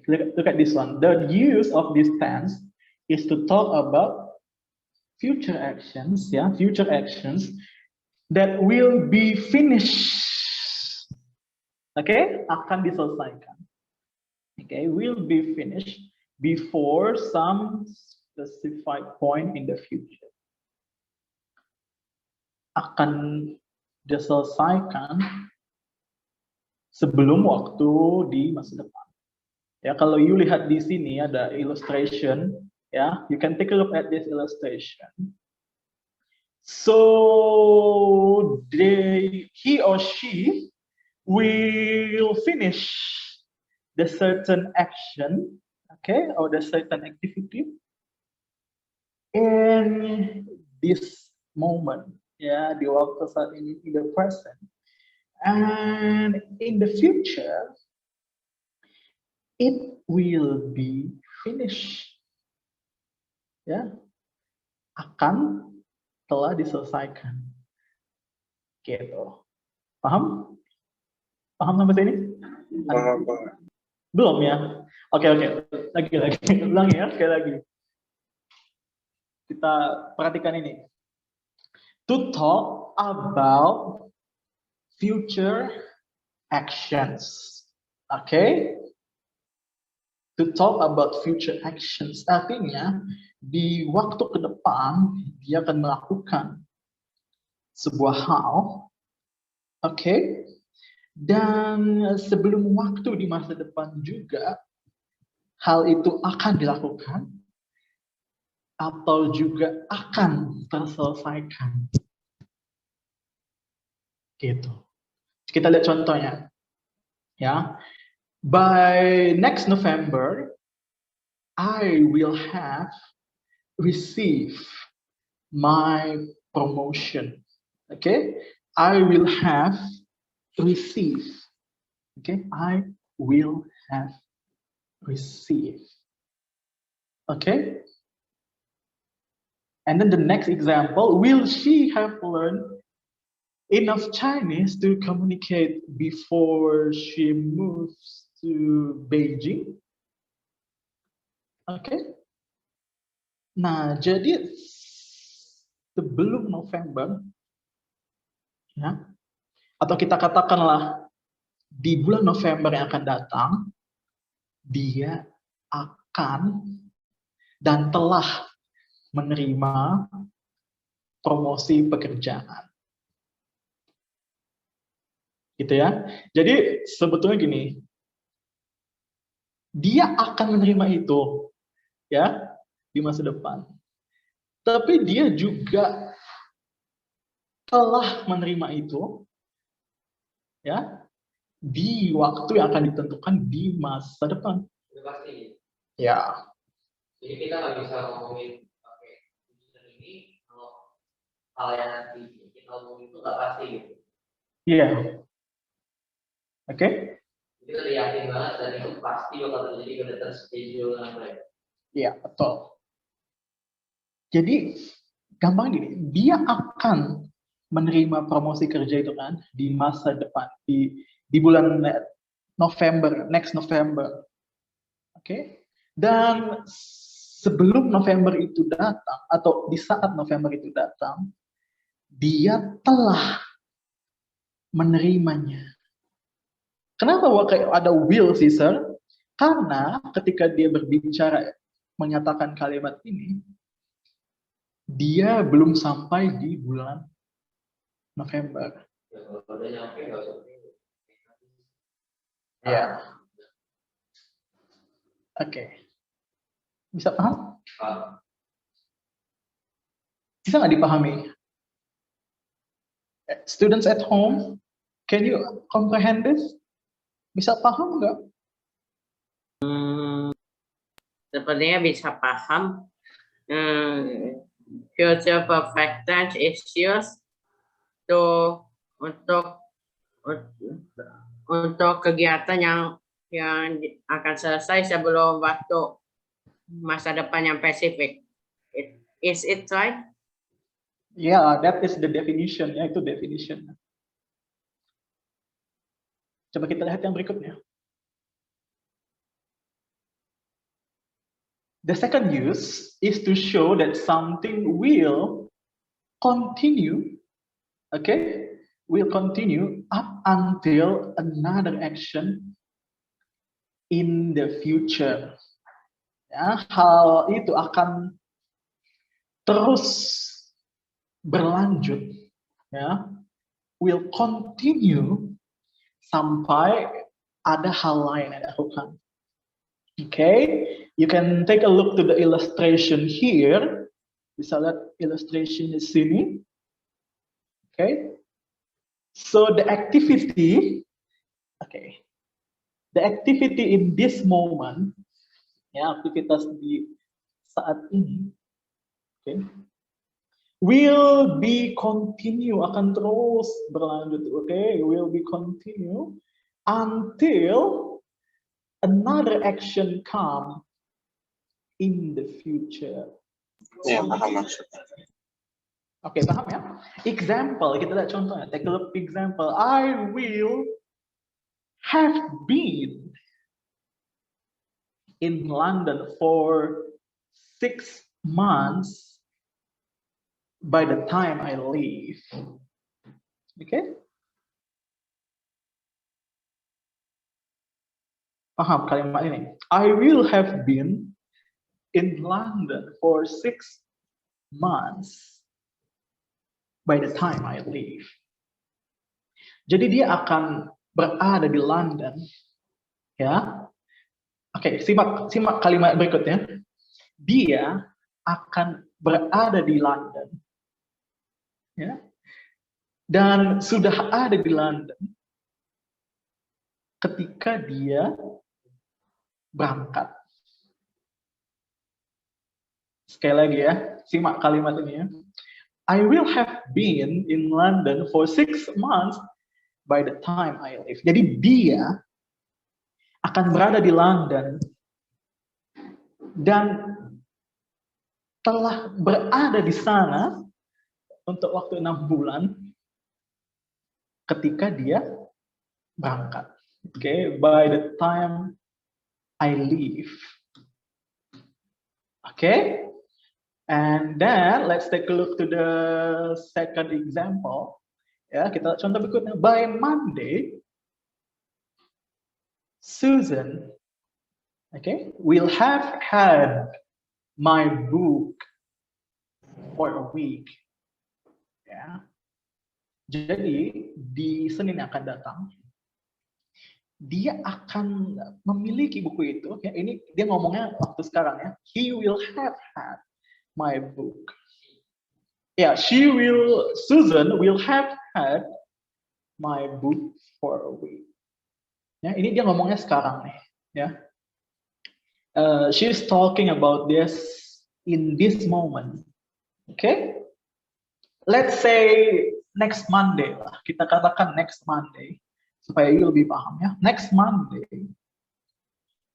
Look at this one. The use of this tense is to talk about future actions, future actions that will be finished. Akan diselesaikan. Will be finished before some specified point in the future. Akan diselesaikan sebelum waktu di masa depan. Kalau you lihat di sini ada illustration, you can take a look at this illustration. So he or she will finish the certain action, or the certain activity in this moment, di waktu saat ini, in the present, and in the future it will be finished, akan telah diselesaikan, gitu. Paham sampai sini? Paham. Belum ya? Oke. Lagi. Ulang ya, sekali lagi. Kita perhatikan ini. To talk about future actions. To talk about future actions. Artinya, di waktu ke depan, dia akan melakukan sebuah hal. Dan sebelum waktu di masa depan juga, hal itu akan dilakukan atau juga akan terselesaikan. Gitu. Kita lihat contohnya. By next November, I will have received my promotion. I will have received. I will have received. And then the next example, will she have learned enough Chinese to communicate before she moves to Beijing? Nah, jadi sebelum November, atau kita katakanlah di bulan November yang akan datang, dia akan dan telah menerima promosi pekerjaan. Gitu ya. Jadi sebetulnya gini, dia akan menerima itu di masa depan. Tapi dia juga telah menerima itu di waktu yang akan ditentukan di masa depan. Itu pasti. Ya. Jadi kita nggak bisa ngomongin ini kalau hal yang nanti kita ngomongin itu nggak pasti gitu. Iya. Jadi kita yakin banget dan itu pasti bakal terjadi pada terschedule dengan baik. Iya, betul. Jadi gampang gini, dia akan menerima promosi kerja itu kan di masa depan, di bulan November, next November. Dan sebelum November itu datang, atau di saat November itu datang, dia telah menerimanya. Kenapa ada will sih, sir? Karena ketika dia berbicara, menyatakan kalimat ini, dia belum sampai di bulan November. Ya. Bisa paham? Bisa nggak dipahami? Students at home, can you comprehend this? Bisa paham nggak? Sepertinya bisa paham. Future perfect tense is used untuk kegiatan yang akan selesai sebelum waktu masa depan yang spesifik. Is it right? Yeah, that is the definition. Itu definition. Coba kita lihat yang berikutnya. The second use is to show that something will continue, okay, will continue up until another action in the future. Ya, hal itu akan terus berlanjut, ya, will continue sampai ada hal lain yang dilakukan. Okay, you can take a look to the illustration here. Bisa lihat illustration di sini. Okay, so the activity, okay, the activity in this moment, ya, aktivitas di saat ini, okay, will be continue, akan terus berlanjut, okay, will be continue until another action come in the future. Ya, paham maksudnya. Oke, paham ya? Example, kita lihat contohnya. Take a look example. I will have been in London for 6 months by the time I leave. Okay? Paham kalimat ini? I will have been in London for 6 months by the time I leave. Jadi dia akan berada di London, ya. Oke, simak kalimat berikutnya. Dia akan berada di London, ya, dan sudah ada di London ketika dia berangkat. Sekali lagi ya, simak kalimat ini ya. I will have been in London for 6 months by the time I leave. Jadi dia akan berada di London dan telah berada di sana untuk waktu 6 bulan ketika dia berangkat. Okay, by the time I leave. Okay, and then let's take a look to the second example. Ya, kita contoh berikutnya. By Monday, Susan, okay, will have had my book for a week. Ya, jadi di Senin yang akan datang, dia akan memiliki buku itu. Ya, ini dia ngomongnya waktu sekarang ya. He will have had my book. Ya, Susan will have had my book for a week. Ya, ini dia ngomongnya sekarang nih. Ya, she's talking about this in this moment. Okay, let's say next Monday lah. Kita katakan next Monday. Supaya you lebih paham ya. Next Monday,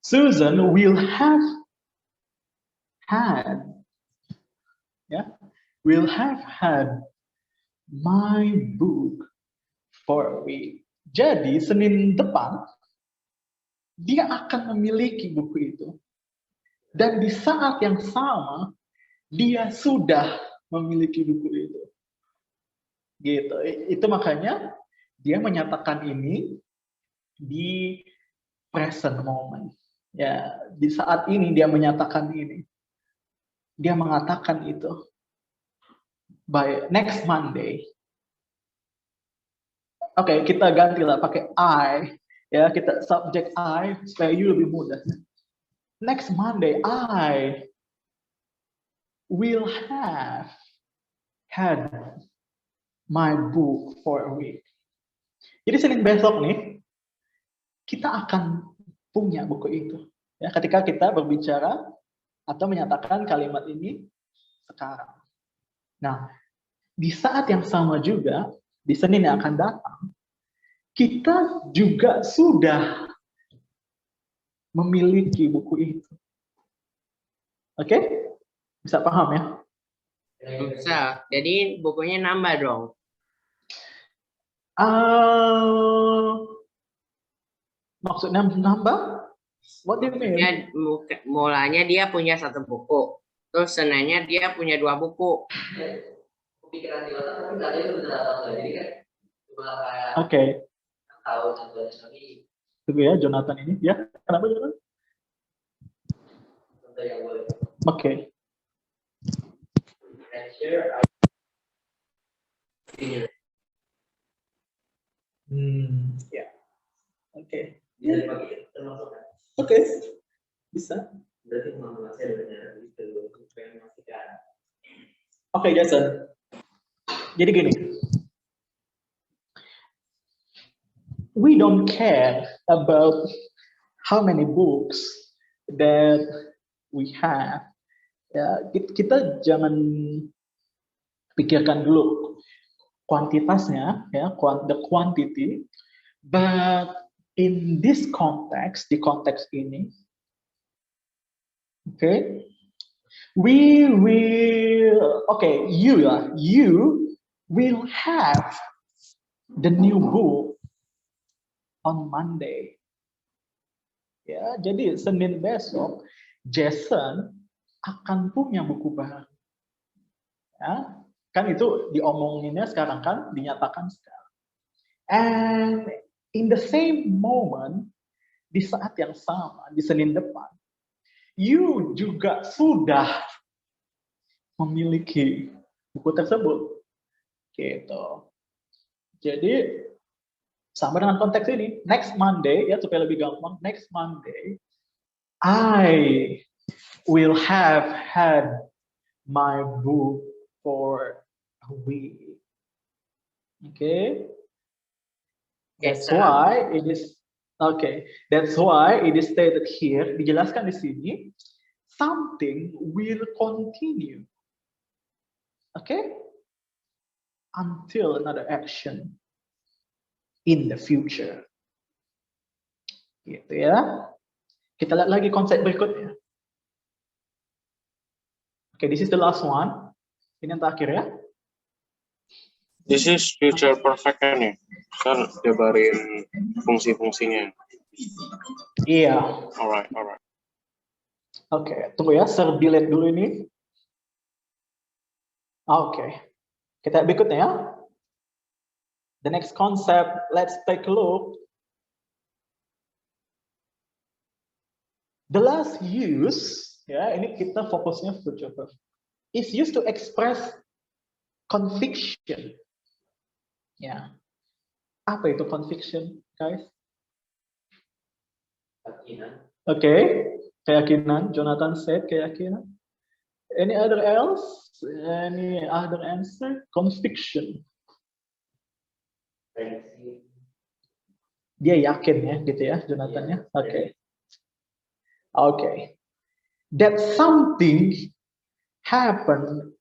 Susan will have had, ya, will have had my book for a week. Jadi Senin depan dia akan memiliki buku itu. Dan di saat yang sama dia sudah memiliki buku itu. Gitu. Itu makanya dia menyatakan ini di present moment. Ya, di saat ini dia menyatakan ini. Dia mengatakan itu. By next Monday. Oke, kita gantilah pakai I. Ya, kita subject I supaya you lebih mudah. Next Monday, I will have had my book for a week. Jadi Senin besok nih, kita akan punya buku itu. Ya, ketika kita berbicara atau menyatakan kalimat ini sekarang. Nah, di saat yang sama juga, di Senin yang akan datang, kita juga sudah memiliki buku itu. Oke? Bisa paham ya? Bisa. Jadi bukunya nambah dong. Maksudnya nambah? What do you mean? Mulanya dia punya 1 buku. Terus Seninnya dia punya 2 buku. Pikiran di otak tapi nggak ada itu benar atau enggak. Jadi kan cuma kayak Oke. tahu contohnya lagi Tunggu ya, Jonathan ini. Ya, kenapa Jonathan? contoh yang boleh. Oke. And here I Ya. Oke. dari pagi termasuk kan. Oke. Bisa. Berarti pemahaman saya benar itu supaya memastikan. Oke, Jason. Jadi gini. We don't care about how many books that we have. Ya, kita jangan pikirkan dulu kuantitasnya, ya, the quantity. But in this context, di konteks ini, okay, you will have the new book on Monday. Ya, jadi Senin besok Jason akan punya buku baru. Ya, kan itu diomonginnya sekarang kan, dinyatakan sekarang. And in the same moment, di saat yang sama, di Senin depan, you juga sudah memiliki buku tersebut. Gitu. Jadi, sama dengan konteks ini, next Monday, ya supaya lebih gampang, next Monday, I will have had my book for a week. Okay? That's why it is stated here, dijelaskan di sini, something will continue. Okay? Until another action in the future. Gitu ya. Kita lihat lagi konsep berikutnya. Okay, this is the last one. Ini yang terakhir ya. This is future perfect kan ya? Kan jabarin fungsi-fungsinya. Iya. Alright. Oke, tunggu ya, delete dulu ini. Oke. Kita berikutnya ya. The next concept, let's take a look. The last use, ya, ini kita fokusnya future perfect, is used to express conviction. Ya. Apa itu conviction, guys? Keyakinan. Oke, keyakinan. Jonathan said keyakinan. Any other else? Any other answer? Conviction. Prediksi. Dia yakin ya, gitu ya, Jonathan ya. Oke. Okay. That something happened.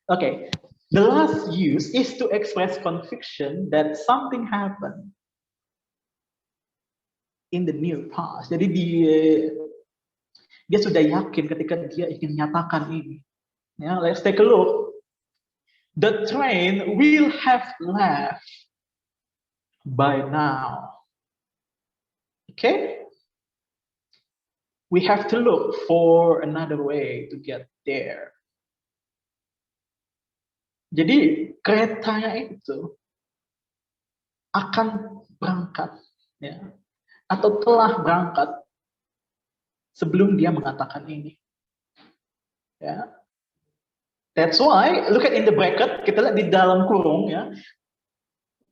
Okay. The last use is to express conviction that something happened in the near past. Jadi dia sudah yakin ketika dia ingin menyatakan ini. Ya, let's take a look. The train will have left by now. Okay? We have to look for another way to get there. Jadi keretanya itu akan berangkat, ya, atau telah berangkat sebelum dia mengatakan ini. Ya. That's why, look at in the bracket, kita lihat di dalam kurung ya.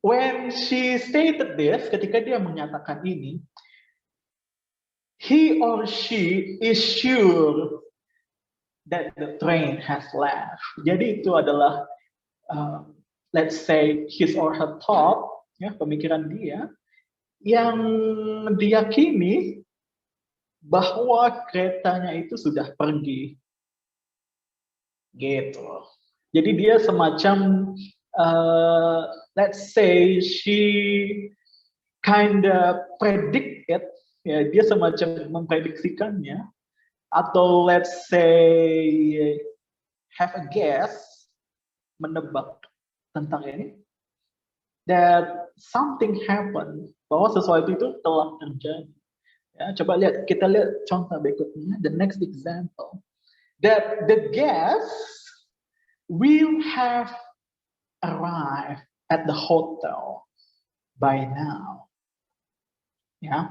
When she stated this, ketika dia menyatakan ini, he or she is sure that the train has left. Jadi itu adalah let's say his or her thought, ya, pemikiran dia yang diyakini bahwa keretanya itu sudah pergi. Gitu. Jadi dia semacam let's say she kinda predict it, ya, dia semacam memprediksikannya, atau let's say have a guess, menebak tentang ini, that something happened, bahwa sesuatu itu telah terjadi. Ya, coba kita lihat contoh berikutnya. The next example, that the guests will have arrived at the hotel by now. Ya,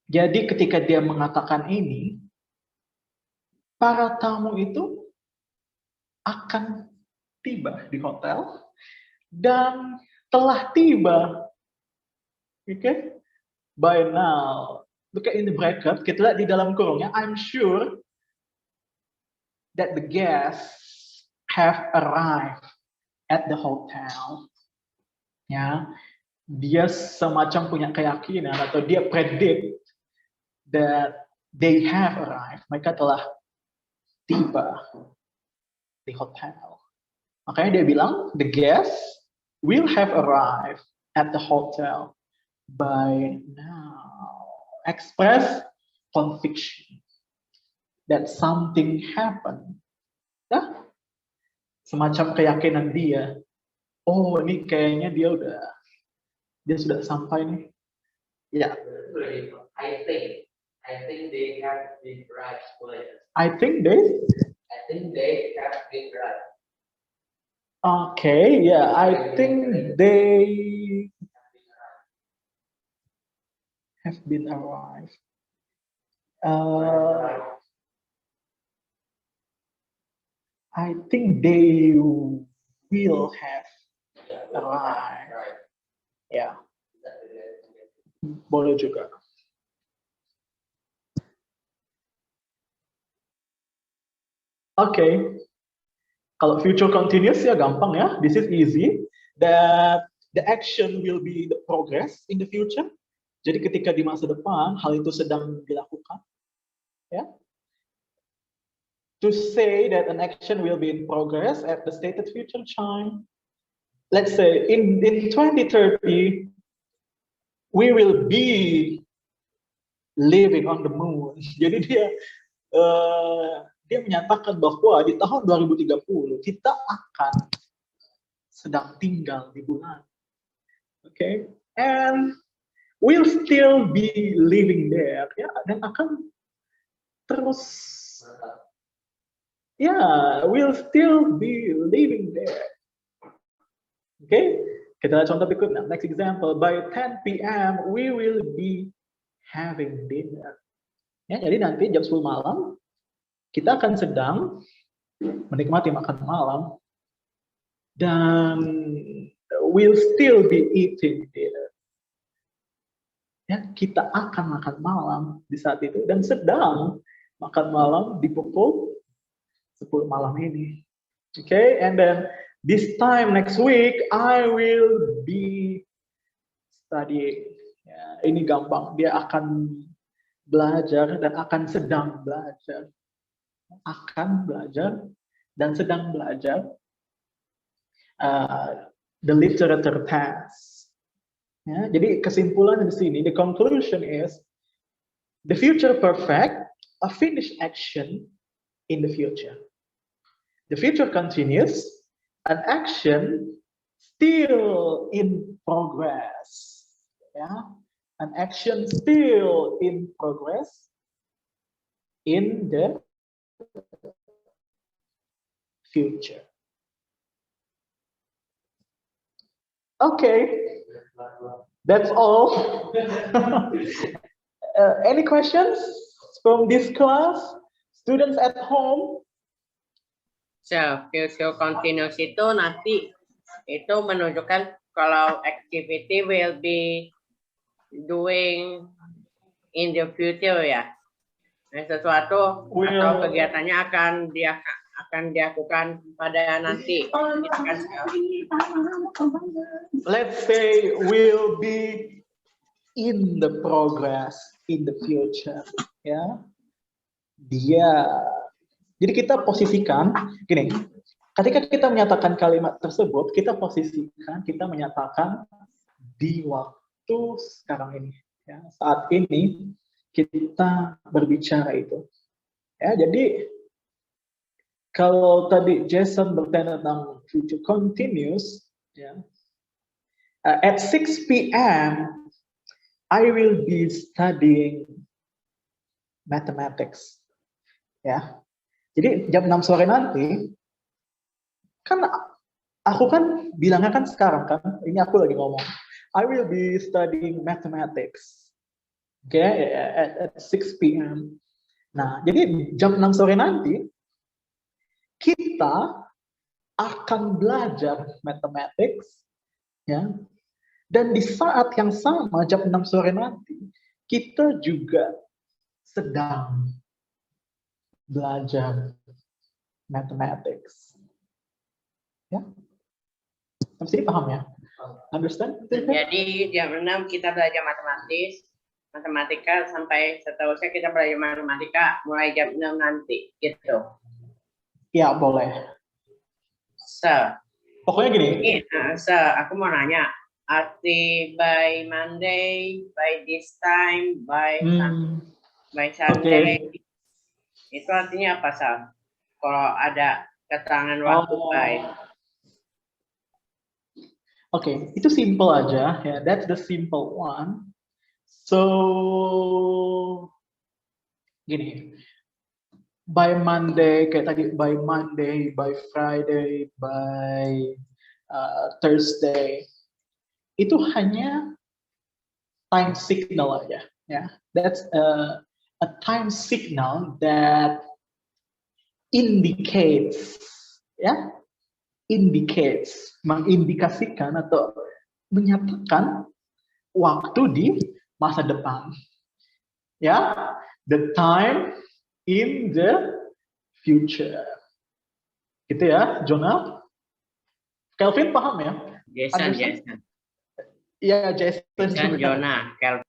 jadi ketika dia mengatakan ini, para tamu itu akan tiba di hotel dan telah tiba. Okay? By now. Look at in the bracket, kita lihat di dalam kurungnya, I'm sure that the guests have arrived at the hotel. Ya, dia semacam punya keyakinan atau dia predict that they have arrived. Mereka telah tiba di hotel. Makanya dia bilang, the guests will have arrived at the hotel by now. Express conviction that something happened. Ya? Semacam keyakinan dia. Oh, ini kayaknya dia sudah sampai nih. Ya. I think they have been right. I think they have been right. Okay, yeah, I think they have been arrived. I think they will have arrived. Ya, boleh juga. Okay. Kalau future continuous ya gampang ya. This is easy. That the action will be the progress in the future. Jadi ketika di masa depan hal itu sedang dilakukan, ya. To say that an action will be in progress at the stated future time. Let's say in 2030 we will be living on the moon. Jadi dia menyatakan bahwa di tahun 2030 kita akan sedang tinggal di bulan. Okay? And we'll still be living there, ya, dan akan terus, we'll still be living there. Okay, kita lihat contoh berikutnya. Next example, by 10 p.m. we will be having dinner. Ya, jadi nanti jam 10 malam kita akan sedang menikmati makan malam dan we'll still be eating dinner. Ya, kita akan makan malam di saat itu dan sedang makan malam di pukul 10 malam ini. Okay, and then this time next week I will be studying. Ya, ini gampang, dia akan belajar dan akan sedang belajar. Akan belajar dan sedang belajar the literature test. Ya, jadi kesimpulan di sini, the conclusion is the future perfect, a finished action in the future. The future continuous, an action still in progress. Ya, an action still in progress in the future. Okay, that's all. Any questions from this class? Students at home? So, future continuous itu nanti itu menunjukkan kalau activity will be doing in the future ya. Nah, sesuatu atau kegiatannya akan dilakukan pada nanti. Let's say will be in the progress in the future, ya. Jadi kita posisikan gini. Ketika kita menyatakan kalimat tersebut, kita posisikan, kita menyatakan di waktu sekarang ini, ya. Saat ini kita berbicara itu. Ya, jadi kalau tadi Jason bertanya tentang future continuous, ya. At 6 p.m. I will be studying mathematics. Ya. Jadi jam 6 sore nanti, kan aku kan bilangnya kan sekarang kan, ini aku lagi ngomong, I will be studying mathematics. Okay, at 6 p.m. Nah, jadi jam 6 sore nanti, kita akan belajar mathematics, ya. Dan di saat yang sama, jam 6 sore nanti, kita juga sedang belajar mathematics. Ya? Sampai sini paham ya? Understand? Jadi jam 6 kita belajar matematika sampai seterusnya kita belajar matematika mulai jam 6 nanti gitu. Ya, boleh. Pokoknya gini. Aku mau nanya, arti by Monday, by this time, by Sunday, itu artinya apa, Sal? Kalau ada keterangan waktu by. Oke, itu simple aja ya. That's the simple one. So gini, by Monday kayak tadi, by Monday, by Friday, by Thursday, itu hanya time signal aja ya. That's a time signal that indicates ya, mengindikasikan atau menyatakan waktu di masa depan. Ya, the time in the future. Gitu ya, Jonah? Kelvin paham ya? Jason. Iya, Jason. Jonah, Kelvin.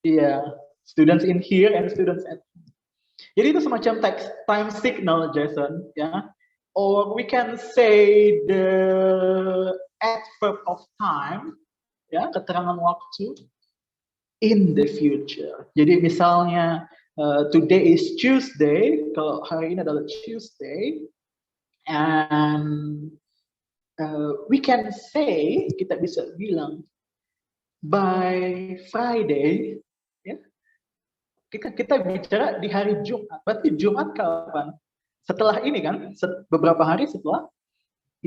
Iya, students in here and students at home. Jadi itu semacam time signal, Jason, ya. Or we can say the adverb of time, ya, keterangan waktu in the future. Jadi misalnya today is Tuesday, kalau hari ini adalah Tuesday, and we can say, kita bisa bilang by Friday, ya, kita bicara di hari Jumat. Berarti Jumat kapan? Setelah ini kan, beberapa hari setelah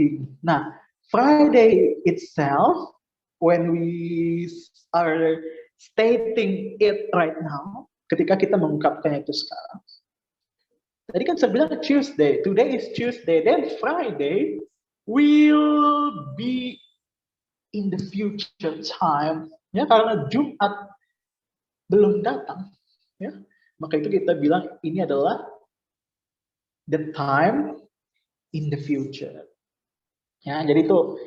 ini. Nah, Friday itself, when we are stating it right now, ketika kita mengungkapkannya itu sekarang. Tadi kan saya bilang Tuesday, today is Tuesday, then Friday will be in the future time, ya, karena Jumat belum datang, ya. Maka itu kita bilang ini adalah the time in the future. Ya, jadi itu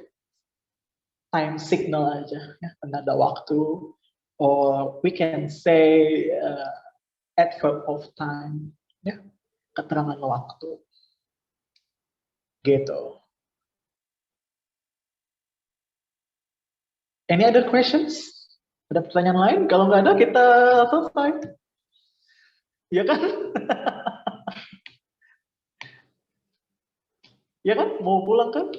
time signal aja, ya, penanda waktu, or we can say adverb of time, ya, keterangan waktu. Gitu. Any other questions? Ada pertanyaan lain? Kalau nggak ada, kita selesai. Ya kan? Ya kan? Mau pulang kan?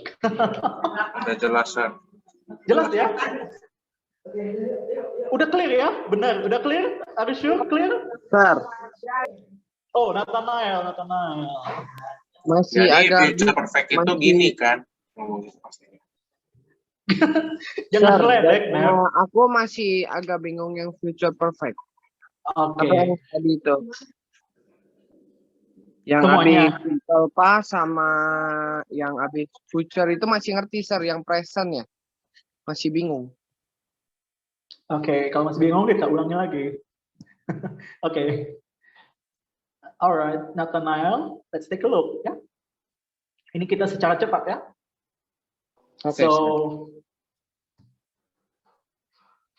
Udah jelas, Sir. Jelas ya? Udah clear ya? Benar, udah clear? Are you sure clear? Sir, Oh, Nathanael. masih Jadi agak future perfect itu gini kan? Ngomongin pastinya. Jangan Sir, meledek, Nel. aku masih agak bingung yang future perfect. Oke. Apa yang tadi itu? Yang Semuanya. habis simple past sama yang habis future itu masih ngerti, Sir. Yang present ya? Masih bingung. Oke, kalau masih bingung kita ulangi lagi. Oke. Alright, Nathanael, let's take a look ya. Ini kita secara cepat ya. Oke, So, Sir.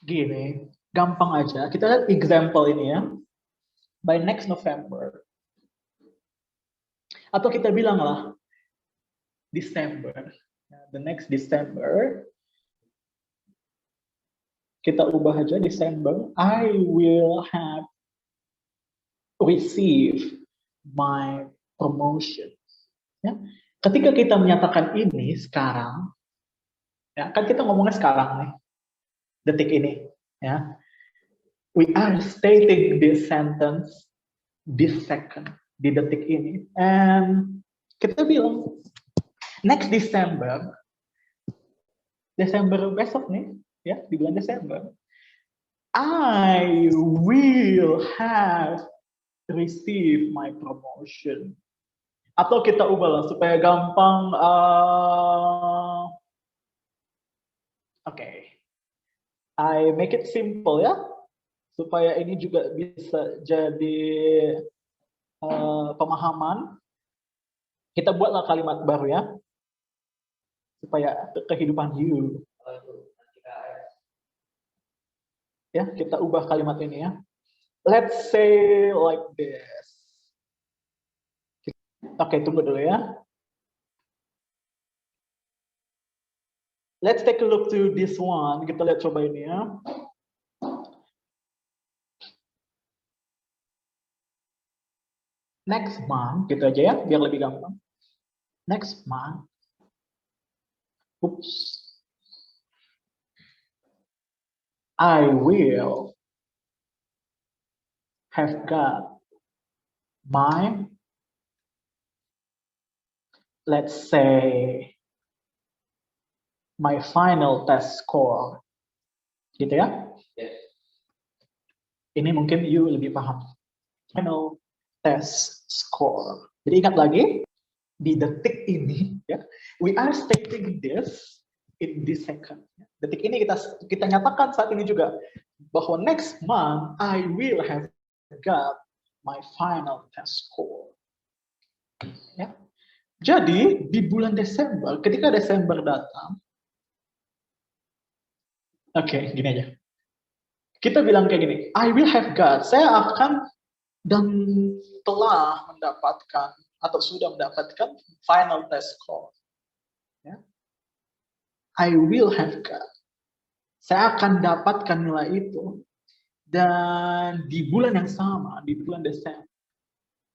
gini, gampang aja. Kita lihat example ini ya. By next November. Atau kita bilanglah December. The next December. Kita ubah aja December. I will have receive my promotion. Ya. Ketika kita menyatakan ini sekarang, ya kan kita ngomongnya sekarang nih, detik ini, ya. We are stating this sentence this second, di detik ini. And kita bilang, next Desember besok nih, ya, di bulan Desember, I will have received my promotion. Atau kita ubah lah supaya gampang. Oke. I make it simple ya, supaya ini juga bisa jadi pemahaman. Kita buatlah kalimat baru ya, supaya kehidupan you. Ya, kita ubah kalimat ini ya. Let's say like this. Oke, tunggu dulu ya. Let's take a look to this one. Kita lihat coba ini ya. Next month, gitu aja ya, biar lebih gampang. Next month. Oops. I will have got my, let's say, my final test score. Gitu ya? Yes. Ini mungkin you lebih paham. Final test score. Jadi ingat lagi, di detik ini, ya, we are stating this in this second. Detik ini kita nyatakan saat ini juga bahwa next month I will have got my final test score. Ya. Jadi di bulan Desember, ketika Desember datang, oke, gini aja. Kita bilang kayak gini, I will have got, saya akan dan telah mendapatkan atau sudah mendapatkan final test score. Ya. I will have got. Saya akan dapatkan nilai itu. Dan di bulan yang sama, di bulan Desember,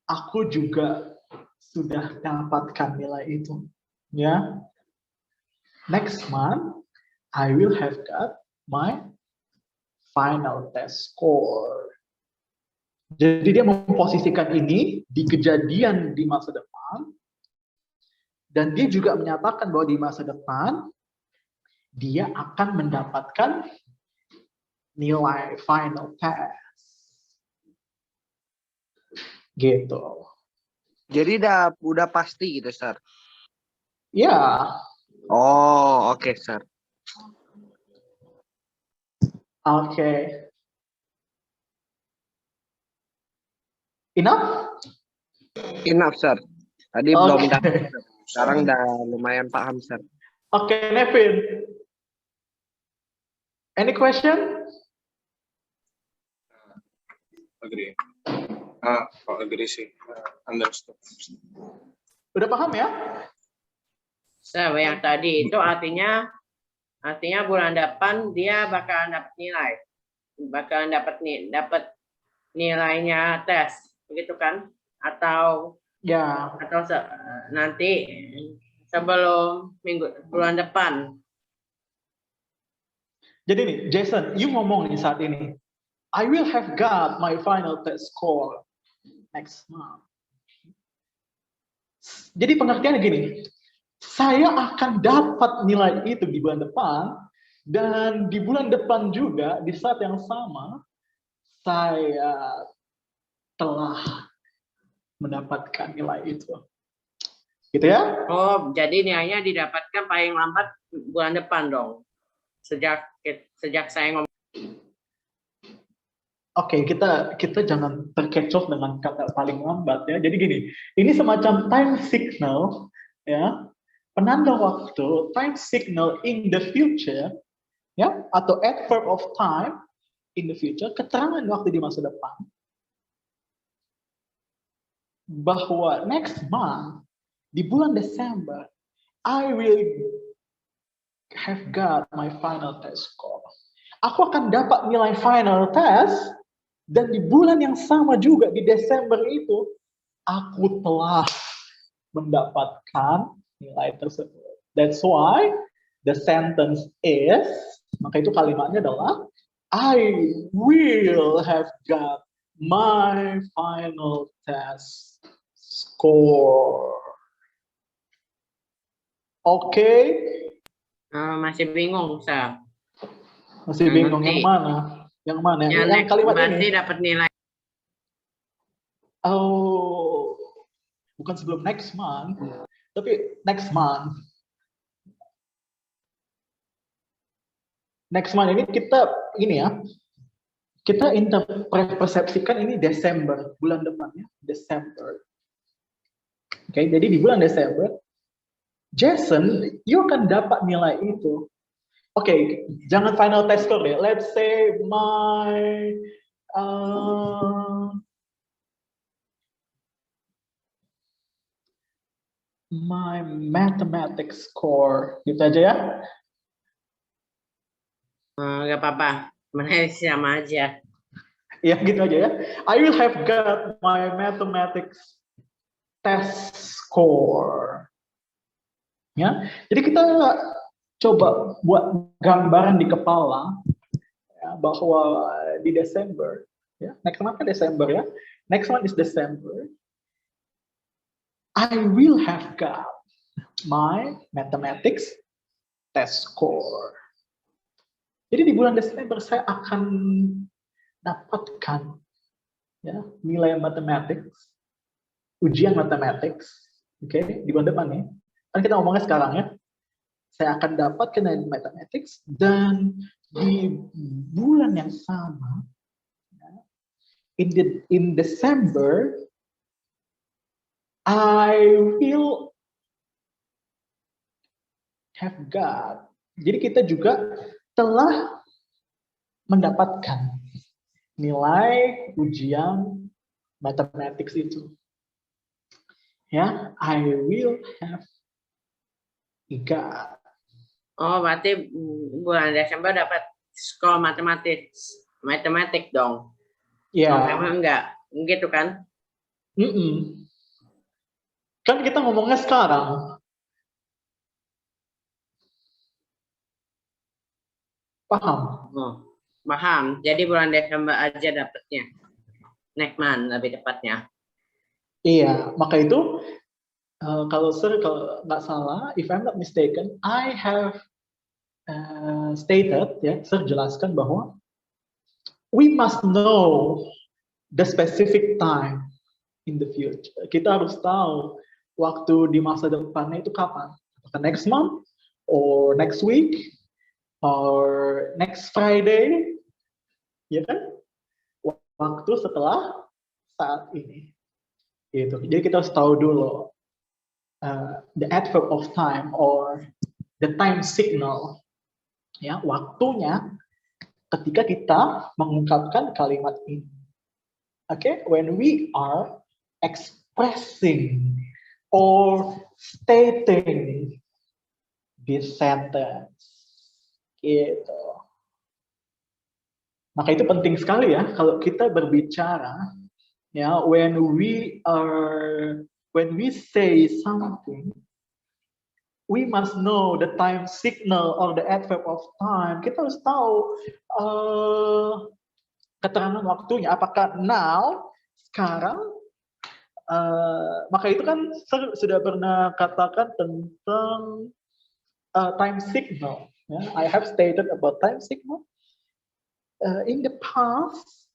aku juga sudah dapatkan nilai itu. Ya. Next month, I will have got my final test score. Jadi dia memposisikan ini di kejadian di masa depan, dan dia juga menyatakan bahwa di masa depan dia akan mendapatkan nilai final test. Gitu. Jadi udah pasti gitu, Sir. Ya. Oh, oke, Sir. Oke. Enough? Enough, Sir. Tadi Oke. belum dapat. Sekarang udah lumayan paham, Sir. Oke, Nevin. Any question? Agree. Agree sih. Understood. Udah paham ya? So, yang tadi itu artinya bulan depan dia bakalan dapat nilai. Bakalan dapat nilainya tes, begitu kan? Atau Ya. nanti sebelum bulan depan. Jadi nih, Jason, you ngomong nih saat ini, I will have got my final test score next month. Jadi pengertiannya gini, saya akan dapat nilai itu di bulan depan, dan di bulan depan juga, di saat yang sama, saya telah mendapatkan nilai itu. Gitu ya? Oh, jadi nilainya didapatkan paling lambat bulan depan dong. Sejak saya ngomong. Oke, kita jangan terkecoh dengan kata paling lambat ya. Jadi gini, ini semacam time signal ya, penanda waktu, time signal in the future ya, atau adverb of time in the future, keterangan waktu di masa depan, bahwa next month di bulan Desember I will have got my final test score. Aku akan dapat nilai final test, dan di bulan yang sama juga di Desember itu aku telah mendapatkan nilai tersebut. That's why the sentence is, maka itu kalimatnya adalah I will have got my final test score. Oke, Masih bingung, Sal. masih Nggak bingung ngerti. yang mana? Yang mana? Yang Yang next kalimat berarti ini. dapat nilai. Oh, bukan sebelum next month, tapi next month. Next month ini kita ini ya, kita persepsikan ini Desember, bulan depannya, Desember. Oke, jadi di bulan Desember, Jason, you akan dapat nilai itu. Oke, jangan final test score deh. Let's say my mathematics score, gitu aja ya. Nggak apa-apa. Sebenarnya sama aja. Ya gitu aja ya. I will have got my mathematics test score. Ya, jadi kita coba buat gambaran di kepala ya, bahwa di Desember, ya, next month kan Desember ya, next month is December. I will have got my mathematics test score. Jadi di bulan Desember saya akan dapatkan ya nilai mathematics, ujian mathematics, oke, di bulan depan nih. Kan kita ngomongnya sekarang ya. Saya akan dapatkan nilai mathematics dan di bulan yang sama ya, in December I will have got. Jadi kita juga telah mendapatkan nilai ujian mathematics itu. Ya, I will have got. Oh, berarti bulan Desember dapat skor matematik dong. Ya. November enggak, gitu kan? Kan kita ngomongnya sekarang. Paham? Oh, paham. Jadi bulan Desember aja dapatnya. Next month lebih tepatnya. Iya, maka itu kalau nggak salah, if I'm not mistaken, I have stated, ya, Sir jelaskan bahwa we must know the specific time in the future. Kita harus tahu waktu di masa depannya itu kapan. Apakah next month, or next week, or next Friday, ya kan? Waktu setelah saat ini. Gitu. Jadi kita harus tahu dulu the adverb of time or the time signal, ya, waktunya ketika kita mengungkapkan kalimat ini. Oke, when we are expressing or stating this sentence, gitu. Maka itu penting sekali ya kalau kita berbicara, ya, when we say something, we must know the time signal or the adverb of time. Kita harus tahu keterangan waktunya. Apakah now, sekarang? Maka itu kan sudah pernah katakan tentang time signal. Ya. I have stated about time signal. In the past,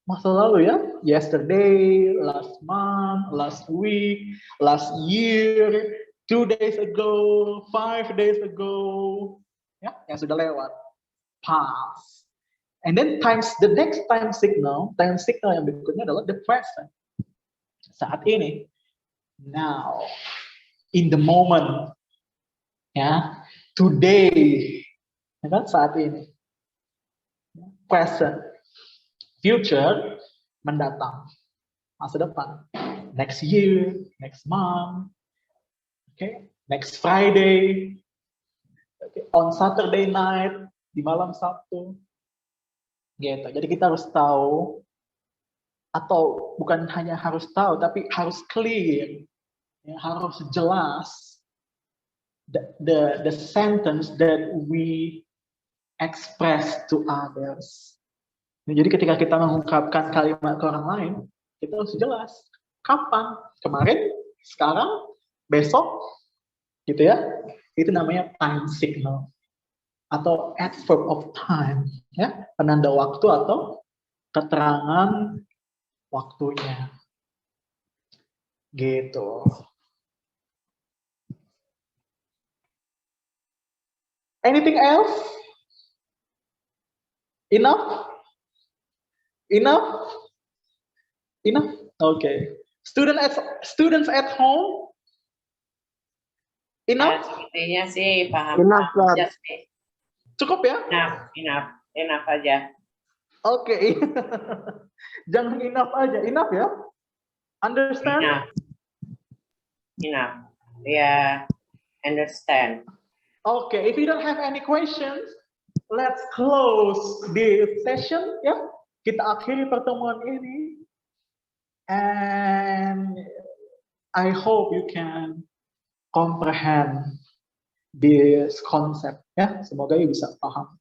masa lalu ya, yesterday, last month, last week, last year, 2 days ago, 5 days ago, ya, yang sudah lewat, past. And then the next time signal yang berikutnya adalah the present, saat ini, now, in the moment, ya, today, ya kan, saat ini, present. Future, mendatang, masa depan, next year, next month, okay, next Friday, okay, on Saturday night, di malam Sabtu, gitu. Jadi kita harus tahu, atau bukan hanya harus tahu, tapi harus clear, ya, harus jelas the sentence that we express to others. Jadi ketika kita mengungkapkan kalimat ke orang lain, kita harus jelas. Kapan? Kemarin? Sekarang? Besok? Gitu ya. Itu namanya time signal. Atau adverb of time. Ya, penanda waktu atau keterangan waktunya. Gitu. Anything else? Enough? Enough? Enough? Okay. Students at home? Ya, Enough? sepertinya sih paham. Enough, Sir. Aja sih. Cukup ya? Enough aja. Oke. Jangan enough aja. Enough ya? Understand? Enough. Yeah, understand. Okay, if you don't have any questions, let's close this session ya. Kita akhiri pertemuan ini. And I hope you can comprehend this concept ya. Semoga you bisa paham.